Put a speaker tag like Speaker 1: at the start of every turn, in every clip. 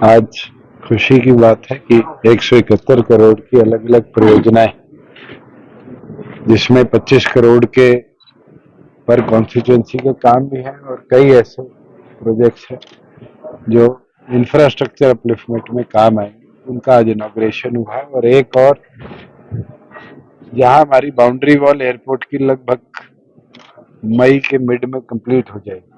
Speaker 1: आज खुशी की बात है कि 171 करोड़ की अलग अलग परियोजनाएं, जिसमें 25 करोड़ के पर कॉन्स्टिट्यूंसी के काम भी हैं और कई ऐसे प्रोजेक्ट्स हैं जो इंफ्रास्ट्रक्चर अपलिफ्टमेंट में काम आएंगे, उनका आज इनॉग्रेशन हुआ है। और एक और, जहां हमारी बाउंड्री वॉल एयरपोर्ट की लगभग मई के मिड में कंप्लीट हो जाएगी,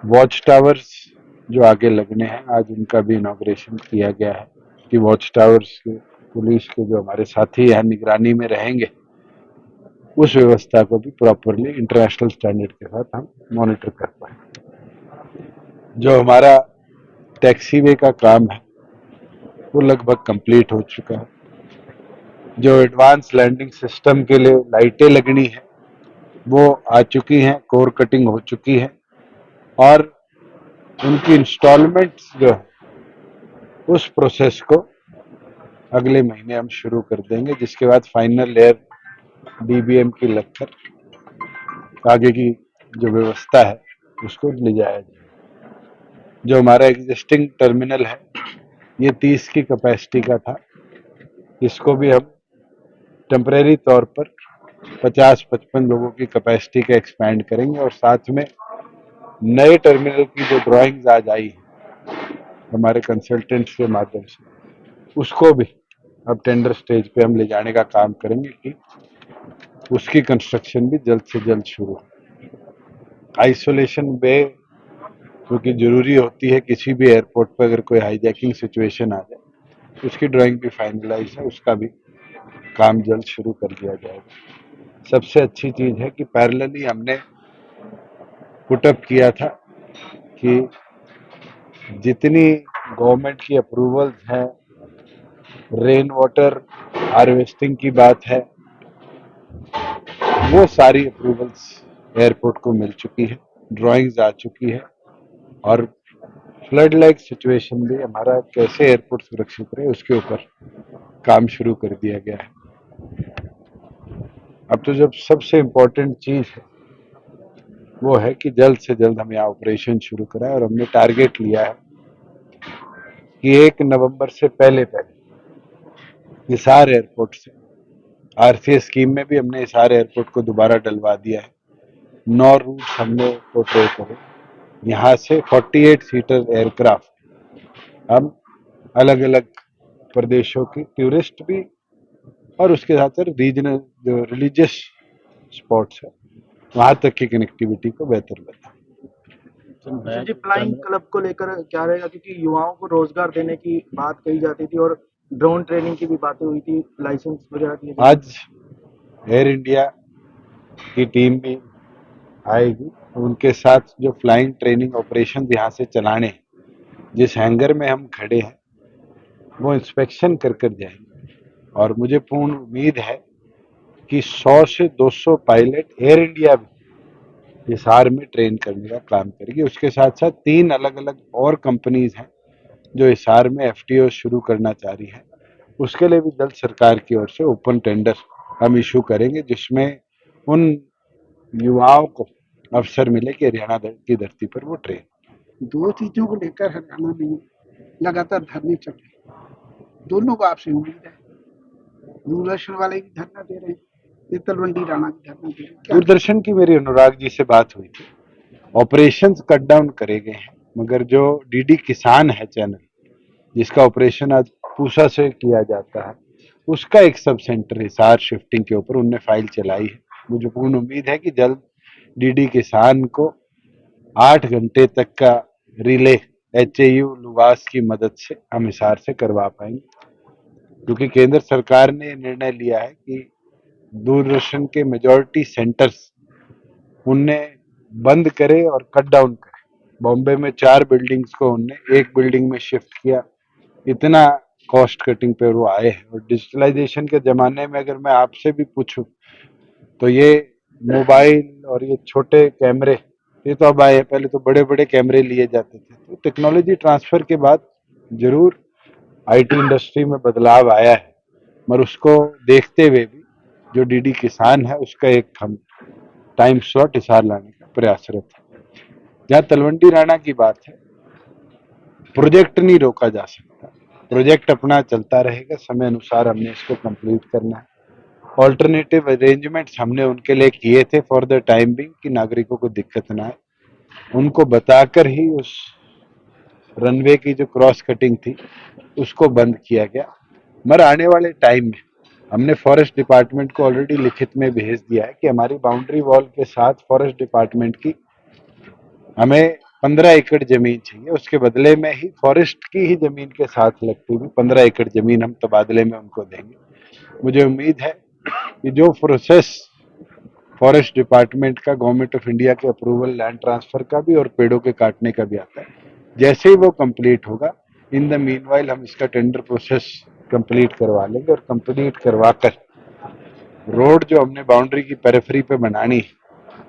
Speaker 1: वॉच टावर्स जो आगे लगने हैं, आज उनका भी इनॉग्रेशन किया गया है कि वॉच टावर्स के पुलिस के जो हमारे साथी यहाँ निगरानी में रहेंगे, उस व्यवस्था को भी प्रॉपरली इंटरनेशनल स्टैंडर्ड के साथ हम मॉनिटर कर पाए। जो हमारा टैक्सी वे का काम है वो लगभग कंप्लीट हो चुका है। जो एडवांस लैंडिंग सिस्टम के लिए लाइटें लगनी है वो आ चुकी हैं, कोर कटिंग हो चुकी है और उनकी इंस्टॉलमेंट्स जो है उस प्रोसेस को अगले महीने हम शुरू कर देंगे, जिसके बाद फाइनल लेयर डीबीएम की लगकर आगे की जो व्यवस्था है उसको ले जाया जाए। जो हमारा एग्जिस्टिंग टर्मिनल है ये 30 की कैपेसिटी का था, इसको भी हम टेम्परेरी तौर पर 50-55 लोगों की कैपेसिटी का एक्सपैंड करेंगे और साथ में नए टर्मिनल की जो ड्राइंग्स आज आई है हमारे कंसल्टेंट्स के माध्यम से, उसको भी अब टेंडर स्टेज पे हम ले जाने का काम करेंगे कि उसकी कंस्ट्रक्शन भी जल्द से जल्द शुरू हो। आइसोलेशन बे क्योंकि जरूरी होती है, किसी भी एयरपोर्ट पर अगर कोई हाईजैकिंग सिचुएशन आ जाए, उसकी ड्राइंग भी फाइनलाइज है, उसका भी काम जल्द शुरू कर दिया जाएगा। सबसे अच्छी चीज है कि पैरेलली हमने पुटअप किया था कि जितनी गवर्नमेंट की अप्रूवल्स हैं, रेन वाटर हार्वेस्टिंग की बात है, वो सारी अप्रूवल्स एयरपोर्ट को मिल चुकी है, ड्राइंग्स आ चुकी है और फ्लड लाइक सिचुएशन भी हमारा कैसे एयरपोर्ट सुरक्षित रहे उसके ऊपर काम शुरू कर दिया गया है। अब तो जब सबसे इम्पोर्टेंट चीज है वो है कि जल्द से जल्द हम यहाँ ऑपरेशन शुरू कराएं और हमने टारगेट लिया है कि 1 नवंबर से पहले पहले हिसार एयरपोर्ट से, आरसीएस स्कीम में भी हमने हिसार एयरपोर्ट को दोबारा डलवा दिया है। 9 रूट हमने पोर्ट्रे करे, यहाँ से 48 सीटर एयरक्राफ्ट हम अलग अलग प्रदेशों की टूरिस्ट भी और उसके साथ साथ रीजनल जो रिलीजियस स्पॉट्स है वहां तक की कनेक्टिविटी को बेहतर बनाए।
Speaker 2: अच्छा जी, फ्लाइंग क्लब को लेकर क्या रहेगा, क्योंकि युवाओं को रोजगार देने की बात कही जाती थी और ड्रोन ट्रेनिंग की भी बातें हुई थी, लाइसेंस वगैरह दिए जाएंगे।
Speaker 1: आज एयर इंडिया की टीम भी आएगी, उनके साथ जो फ्लाइंग ट्रेनिंग ऑपरेशन यहाँ से चलाने हैं, जिस हैंगर में हम खड़े हैं वो इंस्पेक्शन कर कर जाएंगे और मुझे पूर्ण उम्मीद है कि 100 से 200 पायलट एयर इंडिया भी हिसार में ट्रेन करने का काम करेगी। उसके साथ साथ 3 अलग अलग और कंपनीज हैं जो हिसार में एफटीओ शुरू करना चाह रही है, उसके लिए भी जल्द सरकार की ओर से ओपन टेंडर हम इशू करेंगे, जिसमें उन युवाओं को अवसर मिले कि हरियाणा की धरती पर वो ट्रेन।
Speaker 3: दो चीजों को लेकर हरियाणा में लगातार धरने चल रहे हैं, दोनों को आपसे उम्मीद है। दूरदर्शन वाले भी धरना दे रहे हैं, ये तलवंडी राणा भी धरना दे रहे हैं।
Speaker 1: दूरदर्शन की मेरी अनुराग जी से बात हुई थी, ऑपरेशंस कट डाउन करे गए हैं, मगर जो डीडी किसान है चैनल, जिसका ऑपरेशन आज पूसा से किया जाता है, उसका एक सब सेंटर हिसार शिफ्टिंग के ऊपर उनने फाइल चलाई है। मुझे पूर्ण उम्मीद है कि जल्द डीडी किसान को 8 घंटे तक का रिले एचएयू लुवास की मदद से हम हिसार से करवा पाएंगे, क्योंकि केंद्र सरकार ने निर्णय लिया है कि दूरदर्शन के मेजॉरिटी सेंटर्स उनने बंद करे और कट डाउन करे। बॉम्बे में 4 बिल्डिंग्स को उनने एक बिल्डिंग में शिफ्ट किया, इतना कॉस्ट कटिंग पे वो आए हैं। और डिजिटलाइजेशन के जमाने में अगर मैं आपसे भी पूछूं तो ये मोबाइल और ये छोटे कैमरे ये तो अब आए, पहले तो बड़े बड़े कैमरे लिए जाते थे। तो टेक्नोलॉजी ट्रांसफर के बाद जरूर आईटी इंडस्ट्री में बदलाव आया है, मगर उसको देखते हुए भी जो डीडी किसान है उसका एक हम टाइम स्लॉट हिसार लाने का प्रयासरत है। जहाँ तलवंडी राणा की बात है, प्रोजेक्ट नहीं रोका जा सकता, प्रोजेक्ट अपना चलता रहेगा, समय अनुसार हमने इसको कंप्लीट करना है। ऑल्टरनेटिव अरेंजमेंट्स हमने उनके लिए किए थे फॉर द टाइम बिंग कि नागरिकों को दिक्कत ना आए, उनको बताकर ही उस रनवे की जो क्रॉस कटिंग थी उसको बंद किया गया। मगर आने वाले टाइम में हमने फॉरेस्ट डिपार्टमेंट को ऑलरेडी लिखित में भेज दिया है कि हमारी बाउंड्री वॉल के साथ फॉरेस्ट डिपार्टमेंट की हमें 15 एकड़ जमीन चाहिए, उसके बदले में ही फॉरेस्ट की ही जमीन के साथ लगती हुई 15 एकड़ जमीन हम तबादले में उनको देंगे। मुझे उम्मीद है कि जो प्रोसेस फॉरेस्ट डिपार्टमेंट का गवर्नमेंट ऑफ इंडिया के अप्रूवल लैंड ट्रांसफर का भी और पेड़ों के काटने का भी आता है, जैसे ही वो कंप्लीट होगा, इन द मीनवाइल हम इसका टेंडर प्रोसेस कंप्लीट करवा लेंगे और कंप्लीट करवाकर रोड जो हमने बाउंड्री की पेरिफेरी पे बनानी है,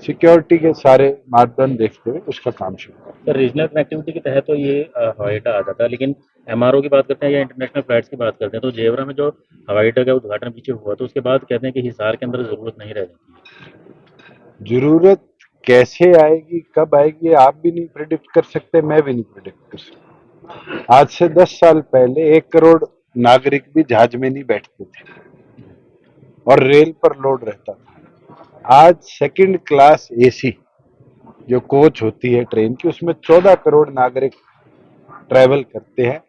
Speaker 1: सिक्योरिटी के सारे मापदंड देखते हुए उसका काम शुरू करें।
Speaker 4: सर रीजनल कनेक्टिविटी के तहत तो ये हवाई अड्डा आ जाता है, लेकिन एमआरओ की बात करते हैं या इंटरनेशनल फ्लाइट्स की बात करते हैं तो जेवरा में जो हवाई अड्डा का उद्घाटन पीछे हुआ तो उसके बाद कहते हैं कि हिसार के अंदर ज़रूरत नहीं रह जाती।
Speaker 1: जरूरत कैसे आएगी, कब आएगी, ये आप भी नहीं प्रिडिक्ट कर सकते, मैं भी नहीं प्रिडिक्ट कर सकता। आज से 10 साल पहले 1 करोड़ नागरिक भी जहाज में नहीं बैठते थे और रेल पर लोड रहता था। आज सेकंड क्लास एसी जो कोच होती है ट्रेन की, उसमें 14 करोड़ नागरिक ट्रैवल करते हैं।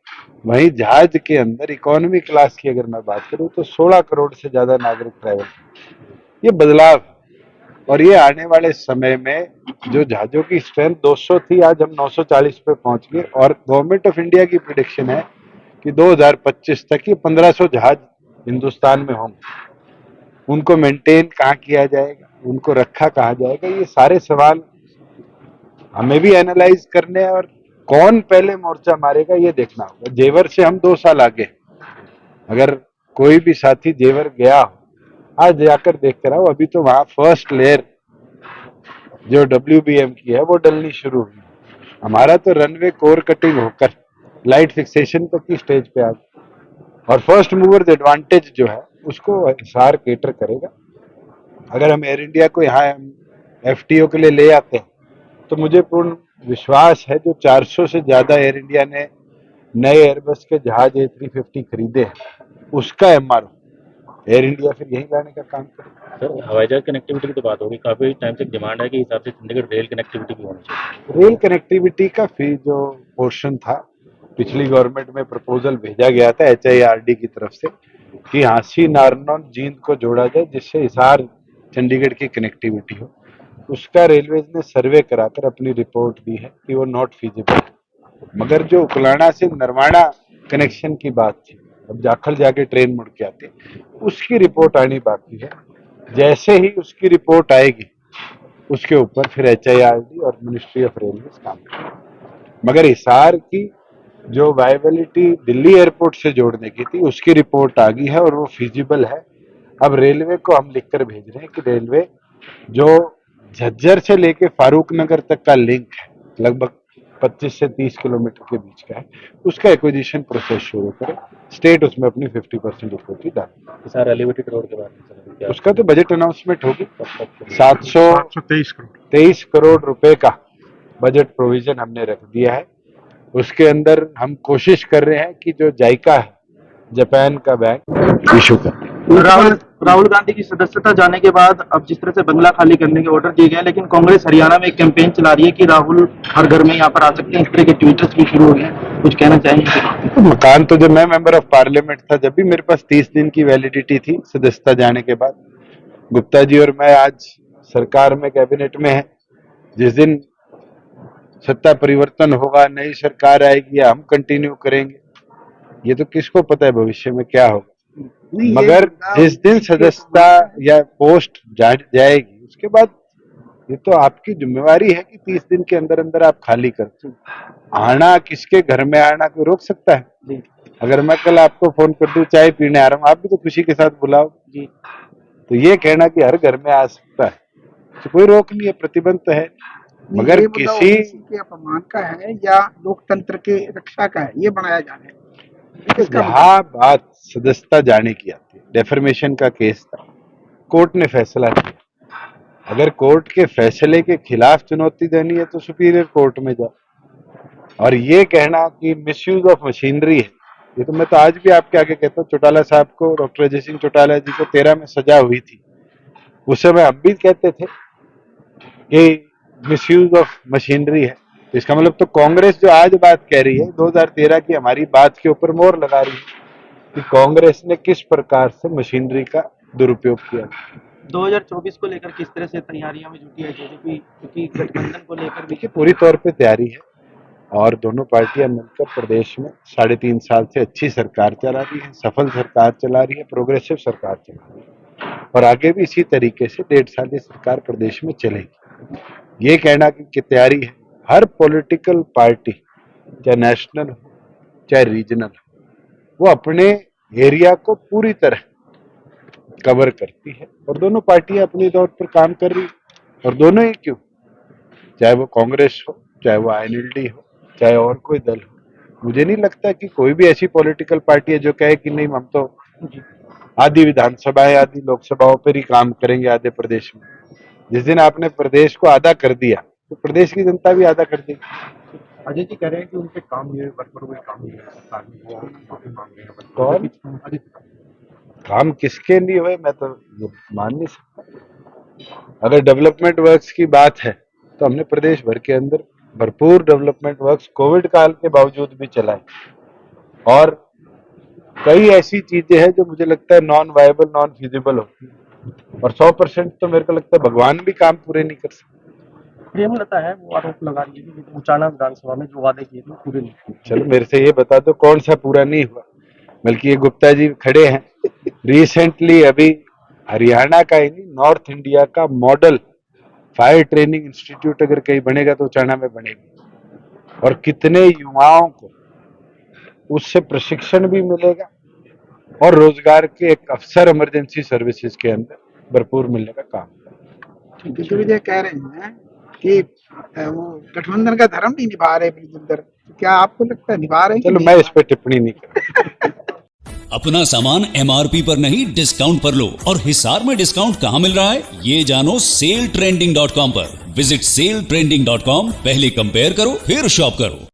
Speaker 1: वहीं जहाज के अंदर इकोनॉमी क्लास की अगर मैं बात करूं तो 16 करोड़ से ज्यादा नागरिक ट्रैवल करते हैं। ये बदलाव है और ये आने वाले समय में जो जहाजों की स्ट्रेंथ 200 थी, आज हम 940 पे पहुंच गए और गवर्नमेंट ऑफ इंडिया की प्रिडिक्शन है कि 2025 तक ये 1500 जहाज हिंदुस्तान में होंगे। उनको मेंटेन कहाँ किया जाएगा, उनको रखा कहाँ जाएगा, ये सारे सवाल हमें भी एनालाइज करने हैं और कौन पहले मोर्चा मारेगा ये देखना होगा। जेवर से हम 2 साल आगे, अगर कोई भी साथी जेवर गया हो, आज जाकर देख कर आओ, अभी तो वहां फर्स्ट लेयर जो WBM की है वो डलनी शुरू हुई। हमारा तो रनवे कोर कटिंग होकर लाइट फिक्सेशन तक की स्टेज पे आ गया और फर्स्ट मूवर्स एडवांटेज जो है उसको हिसार केटर करेगा। अगर हम एयर इंडिया को यहाँ FTO के लिए ले आते हैं तो मुझे पूर्ण विश्वास है जो 400 से ज्यादा एयर इंडिया ने नए एयरबस के जहाज A350 खरीदे हैं, उसका MRO एयर इंडिया फिर यही लाने का काम करेगा।
Speaker 4: सर हवाई जहाज कनेक्टिविटी की तो बात होगी, काफ़ी टाइम से डिमांड है कि हिसाब से चंडीगढ़ रेल कनेक्टिविटी भी होनी चाहिए।
Speaker 1: रेल कनेक्टिविटी का फी जो पोर्शन था पिछली गवर्नमेंट में प्रपोजल भेजा गया था HIRD की तरफ से कि हांसी नारनौल जींद को जोड़ा जाए जिससे हिसार चंडीगढ़ की कनेक्टिविटी हो। उसका रेलवेज ने सर्वे कराकर अपनी रिपोर्ट दी है कि वो नॉट फीजिबल है। मगर जो उकलाना से नरवाना कनेक्शन की बात थी, अब जाखल जाके ट्रेन मुड़ के आती है, उसकी रिपोर्ट आनी बाकी है। जैसे ही उसकी रिपोर्ट आएगी उसके ऊपर फिर HIRD और मिनिस्ट्री ऑफ रेलवे काम करेगी। मगर हिसार की जो वायबिलिटी दिल्ली एयरपोर्ट से जोड़ने की थी उसकी रिपोर्ट आ गई है और वो फिजिबल है। अब रेलवे को हम लिखकर भेज रहे हैं कि रेलवे जो झज्जर से लेके फारूक नगर तक का लिंक है, लगभग 25 से 30 किलोमीटर के बीच का है, उसका एक्विजिशन प्रोसेस शुरू करें। स्टेट उसमें अपनी 50% इक्विटी डाले।
Speaker 4: हिसार एलिवेटेड रोड के बारे में सर अभी क्या
Speaker 1: उसका तो बजट अनाउंसमेंट होगी।
Speaker 4: कब तक
Speaker 1: 723 करोड़ रुपए का बजट प्रोविजन हमने रख दिया है। उसके अंदर हम कोशिश कर रहे हैं कि जो जायका है जापान का बैंक इशू कर।
Speaker 2: राहुल गांधी की सदस्यता जाने के बाद अब जिस तरह से बंगला खाली करने के ऑर्डर दिए गए, लेकिन कांग्रेस हरियाणा में एक कैंपेन चला रही है कि राहुल हर घर में यहाँ पर आ सकते हैं, इस तरह के ट्वीट्स भी शुरू हो गए हैं। कुछ कहना चाहेंगे?
Speaker 1: तो मकान तो जब मैं मेंबर ऑफ पार्लियामेंट था जब भी मेरे पास 30 दिन की वैलिडिटी थी सदस्यता जाने के बाद। गुप्ता जी और मैं आज सरकार में कैबिनेट में है, जिस दिन सत्ता परिवर्तन होगा, नई सरकार आएगी या हम कंटिन्यू करेंगे, ये तो किसको पता है भविष्य में क्या होगा। मगर जिस दिन सदस्यता या पोस्ट जाएगी उसके बाद ये तो आपकी जिम्मेवारी है कि 30 दिन के अंदर अंदर आप खाली कर। आना किसके घर में आना कोई रोक सकता है? अगर मैं कल आपको फोन कर दूं चाय पीने आ रहा हूँ, आप भी तो खुशी के साथ बुलाओ जी। तो ये कहना कि हर घर में आ सकता है तो कोई रोक नहीं है, प्रतिबंध तो है। मगर किसी
Speaker 3: के अपमान का है या लोकतंत्र के रक्षा का है, ये बनाया जा रहा है।
Speaker 1: जहां बात सदस्यता जाने की आती है, डेफर्मेशन का केस था, कोर्ट ने फैसला किया। अगर कोर्ट के फैसले के खिलाफ चुनौती देनी है तो सुपीरियर कोर्ट में जाओ। और ये कहना कि मिसयूज ऑफ मशीनरी है, ये तो मैं तो आज भी आपके आगे कहता हूँ। चौटाला साहब को, डॉक्टर अजय सिंह चौटाला जी को 13 में सजा हुई थी, उस समय हम भी कहते थे कि मिसयूज ऑफ मशीनरी है। तो इसका मतलब तो कांग्रेस जो आज बात कह रही है 2013 की हमारी बात के ऊपर मोहर लगा रही है कि कांग्रेस ने किस प्रकार से मशीनरी का दुरुपयोग किया।
Speaker 2: 2024 को लेकर किस तरह से तैयारियों में जुटी है जेजेपी, क्योंकि गठबंधन को लेकर भी
Speaker 1: देखिए, पूरी तौर पे तैयारी है और दोनों पार्टियां मिलकर प्रदेश में 3.5 साल से अच्छी सरकार चला रही है, सफल सरकार चला रही है, प्रोग्रेसिव सरकार चला रही है और आगे भी इसी तरीके से 1.5 साल ये सरकार प्रदेश में चलेगी। ये कहना कि तैयारी है, हर पॉलिटिकल पार्टी चाहे नेशनल हो चाहे रीजनल हो, वो अपने एरिया को पूरी तरह कवर करती है और दोनों पार्टियां अपनी तौर पर काम कर रही है। और दोनों ही क्यों, चाहे वो कांग्रेस हो, चाहे वो INLD हो, चाहे और कोई दल हो, मुझे नहीं लगता कि कोई भी ऐसी पॉलिटिकल पार्टी है जो कहे कि नहीं हम तो आधी विधानसभाएं आधी लोकसभाओं पर ही काम करेंगे आधे प्रदेश में। जिस दिन आपने प्रदेश को आधा कर दिया तो प्रदेश की जनता भी आधा कर देगी।
Speaker 5: अजय जी कह रहे हैं कि उनके काम नहीं हुए, वर्करों के काम नहीं हुए, सरकार में वो माफी मांग रहे हैं।
Speaker 1: कौन?
Speaker 5: अजय
Speaker 1: काम किसके लिए हुए मैं तो ये मान नहीं सकता। अगर डेवलपमेंट वर्क्स की बात है तो हमने प्रदेश भर के अंदर भरपूर डेवलपमेंट वर्क्स कोविड काल के बावजूद भी चलाए और कई ऐसी चीजें हैं जो मुझे लगता है नॉन वायबल नॉन फिजिबल होती है और 100% तो मेरे को लगता है भगवान भी काम पूरे नहीं कर सकते।
Speaker 5: प्रेमलता है वो आरोप लगा रही है कि उचाना विधानसभा में जो वादे किए थे वो पूरे नहीं हुए।
Speaker 1: चलो मेरे से ये बता दो कौन सा पूरा नहीं हुआ। बल्कि ये गुप्ता जी खड़े हैं, रिसेंटली अभी हरियाणा का ही नहीं नॉर्थ इंडिया का मॉडल फायर ट्रेनिंग इंस्टीट्यूट अगर कहीं बनेगा तो उचाना में बनेगा और कितने युवाओं को उससे प्रशिक्षण भी मिलेगा और रोजगार के एक अवसर इमरजेंसी सर्विसेज के अंदर भरपूर मिलने का काम।
Speaker 3: दिग्विजय कह रहे हैं कि वो गठबंधन का धर्म नहीं निभा रहे ब्रिजेंद्र, क्या आपको लगता है निभा रहे हैं?
Speaker 1: चलो मैं इस पे टिप्पणी नहीं करूंगा।
Speaker 6: अपना सामान MRP पर नहीं डिस्काउंट पर लो। और हिसार में डिस्काउंट कहाँ मिल रहा है ये जानो SaleTrending.com पर। विजिट SaleTrending.com, पहले कंपेयर करो फिर शॉप करो।